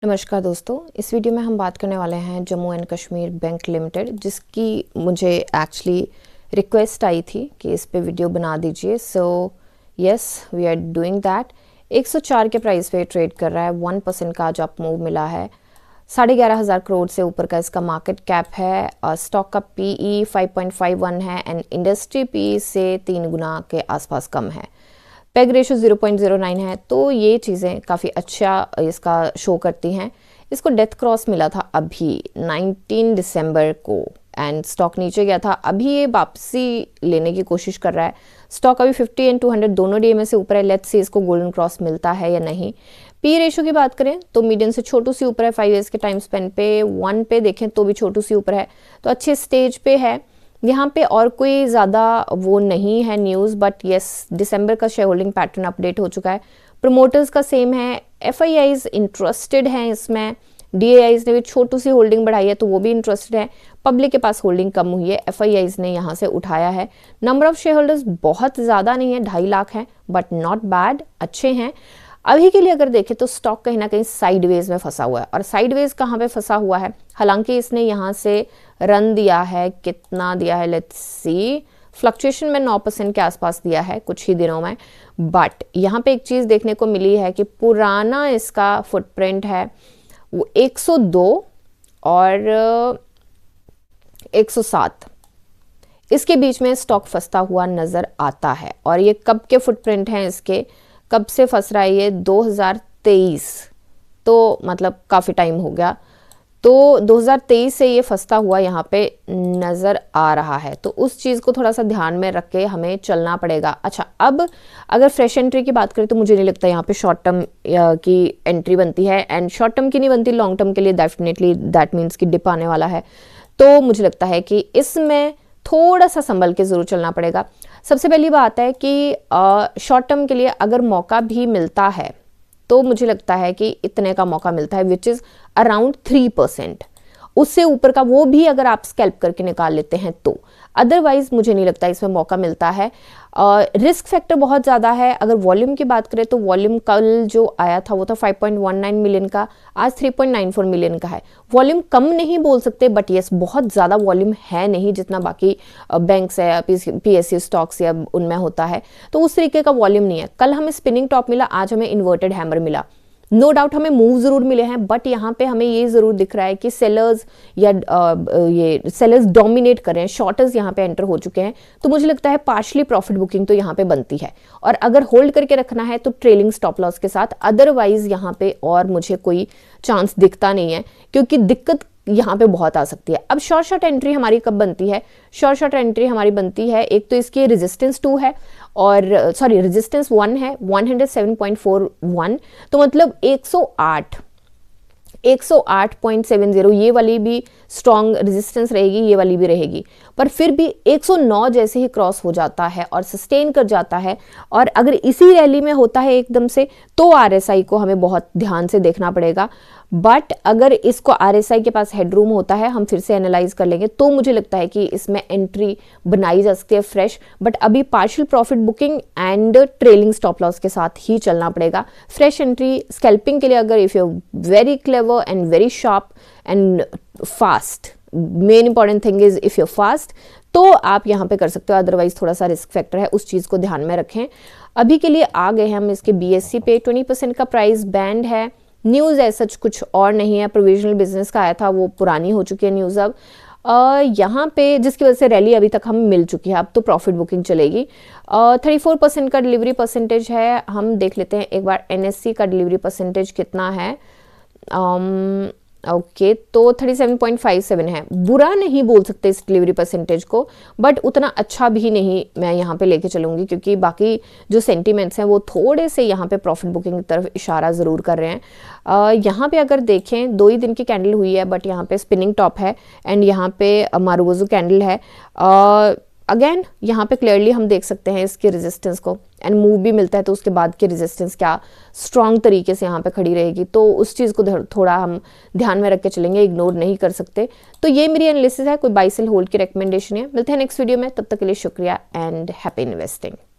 नमस्कार दोस्तों, इस वीडियो में हम बात करने वाले हैं Jammu and Kashmir bank limited, जिसकी मुझे एक्चुअली रिक्वेस्ट आई थी कि इस पे वीडियो बना दीजिए। So yes, we are doing that. 104 के प्राइस पे ट्रेड कर रहा है। 1% का आज अप मूव मिला है। 11,500 करोड़ से ऊपर का इसका मार्केट कैप है। स्टॉक का PE 5.51 है एंड इंडस्ट्री PE से 3 गुना के आसपास कम है। पेग रेशो 0.09 है, तो ये चीज़ें काफ़ी अच्छा इसका शो करती हैं। इसको डेथ क्रॉस मिला था अभी 19 दिसंबर को एंड स्टॉक नीचे गया था। अभी ये वापसी लेने की कोशिश कर रहा है। स्टॉक अभी 50 एंड 200 दोनों DMA से ऊपर है। लेट्स सी इसको गोल्डन क्रॉस मिलता है या नहीं। पी रेशो की बात करें तो मीडियम से छोटू सी ऊपर है। 5 years के टाइम स्पेन पे 1 पे देखें तो भी छोटू सी ऊपर है, तो अच्छे स्टेज पे है। यहाँ पे और कोई ज़्यादा वो नहीं है न्यूज़, बट यस, दिसंबर का शेयर होल्डिंग पैटर्न अपडेट हो चुका है। प्रमोटर्स का सेम है। FIIs इंटरेस्टेड हैं इसमें। DAIs ने भी छोटू सी होल्डिंग बढ़ाई है, तो वो भी इंटरेस्टेड है। पब्लिक के पास होल्डिंग कम हुई है, FIIs ने यहाँ से उठाया है। नंबर ऑफ शेयर होल्डर्स बहुत ज़्यादा नहीं है, 2.5 लाख हैं, बट नॉट बैड, अच्छे हैं। अभी के लिए अगर देखें तो स्टॉक कहीं ना कहीं साइडवेज में फंसा हुआ है। और साइडवेज कहाँ पे फंसा हुआ है? हालांकि इसने यहाँ से रन दिया है, कितना दिया है लेट्स सी, फ्लक्चुएशन में 9% के आसपास दिया है कुछ ही दिनों में। बट यहाँ पे एक चीज़ देखने को मिली है कि पुराना इसका फुटप्रिंट है वो 102 और 107, इसके बीच में स्टॉक फंसता हुआ नज़र आता है। और ये कब के फुटप्रिंट हैं इसके, कब से फंस रहा है ये? 2023, तो मतलब काफ़ी टाइम हो गया। तो 2023 से ये फंसता हुआ यहाँ पे नज़र आ रहा है, तो उस चीज़ को थोड़ा सा ध्यान में रख के हमें चलना पड़ेगा। अच्छा, अब अगर फ्रेश एंट्री की बात करें तो मुझे नहीं लगता यहाँ पे शॉर्ट टर्म की एंट्री बनती है। एंड शॉर्ट टर्म की नहीं बनती, लॉन्ग टर्म के लिए डेफिनेटली दैट मीन्स कि डिप आने वाला है। तो मुझे लगता है कि इसमें थोड़ा सा संभल के ज़रूर चलना पड़ेगा। सबसे पहली बात है कि शॉर्ट टर्म के लिए अगर मौका भी मिलता है तो मुझे लगता है कि इतने का मौका मिलता है, विच इज़ अराउंड 3%। उससे ऊपर का वो भी अगर आप स्कैल्प करके निकाल लेते हैं तो, अदरवाइज मुझे नहीं लगता इसमें मौका मिलता है। रिस्क फैक्टर बहुत ज़्यादा है। अगर वॉल्यूम की बात करें तो वॉल्यूम कल जो आया था वो था 5.19 मिलियन का, आज 3.94 मिलियन का है। वॉल्यूम कम नहीं बोल सकते, बट यस, बहुत ज़्यादा वॉल्यूम है नहीं जितना बाकी बैंक्स है, PSU स्टॉक्स या उनमें होता है, तो उस तरीके का वॉल्यूम नहीं है। कल हमें स्पिनिंग टॉप मिला, आज हमें इन्वर्टेड हैमर मिला। नो डाउट हमें मूव जरूर मिले हैं, बट यहाँ पे हमें ये जरूर दिख रहा है कि सेलर्स या ये सेलर्स डोमिनेट कर रहे हैं, शॉर्टर्स यहाँ पे एंटर हो चुके हैं। तो मुझे लगता है पार्शली प्रॉफिट बुकिंग तो यहाँ पे बनती है, और अगर होल्ड करके रखना है तो ट्रेलिंग स्टॉप लॉस के साथ। अदरवाइज यहाँ पे और मुझे कोई चांस दिखता नहीं है, क्योंकि दिक्कत यहाँ पे बहुत आ सकती है। अब शॉर्ट एंट्री हमारी कब बनती है? शॉर्ट एंट्री हमारी बनती है, एक तो इसकी रेजिस्टेंस 2 है और रेजिस्टेंस 1 है, 107.41, तो मतलब 108.70, ये वाली भी स्ट्रॉन्ग रेजिस्टेंस रहेगी, ये वाली भी रहेगी। पर फिर भी 109 जैसे ही क्रॉस हो जाता है और सस्टेन कर जाता है, और अगर इसी रैली में होता है एकदम से, तो RSI को हमें बहुत ध्यान से देखना पड़ेगा। बट अगर इसको RSI के पास हेडरूम होता है, हम फिर से एनालाइज कर लेंगे, तो मुझे लगता है कि इसमें एंट्री बनाई जा सकती है फ्रेश। बट अभी partial profit booking and trailing stop loss के साथ ही चलना पड़ेगा। फ्रेश एंट्री स्कैल्पिंग के लिए अगर if you very clever and very sharp and fast, main important thing is if you fast, तो आप यहाँ पे कर सकते हो। अदरवाइज थोड़ा सा रिस्क फैक्टर है, उस चीज़ को ध्यान में रखें। अभी के लिए आ गए हम इसके BSE पे। 20% का प्राइस बैंड है। न्यूज़ ऐसा कुछ और नहीं है। प्रोविजनल बिजनेस का आया था, वो पुरानी हो चुकी है न्यूज़ अब। यहाँ पे जिसकी वजह से रैली अभी तक हम मिल चुकी है, अब तो प्रॉफिट बुकिंग चलेगी। 34% का डिलीवरी परसेंटेज है। हम देख लेते हैं एक बार NSE का डिलीवरी परसेंटेज कितना है। ओके, तो 37.57 है। बुरा नहीं बोल सकते इस डिलीवरी परसेंटेज को, बट उतना अच्छा भी नहीं मैं यहाँ पे लेके चलूँगी, क्योंकि बाकी जो सेंटीमेंट्स हैं वो थोड़े से यहाँ पे प्रॉफिट बुकिंग की तरफ इशारा ज़रूर कर रहे हैं। यहाँ पे अगर देखें 2 ही दिन की कैंडल हुई है, बट यहाँ पे स्पिनिंग टॉप है एंड यहाँ पे मारुगोजू कैंडल है। अगेन यहाँ पे क्लियरली हम देख सकते हैं इसके रेजिस्टेंस को, एंड मूव भी मिलता है तो उसके बाद की रेजिस्टेंस क्या स्ट्रॉन्ग तरीके से यहाँ पे खड़ी रहेगी, तो उस चीज़ को थोड़ा हम ध्यान में रख के चलेंगे, इग्नोर नहीं कर सकते। तो ये मेरी एनालिसिस है, कोई बाय सेल होल्ड की रिकमेंडेशन है। मिलते हैं नेक्स्ट वीडियो में, तब तक के लिए शुक्रिया एंड हैप्पी इन्वेस्टिंग।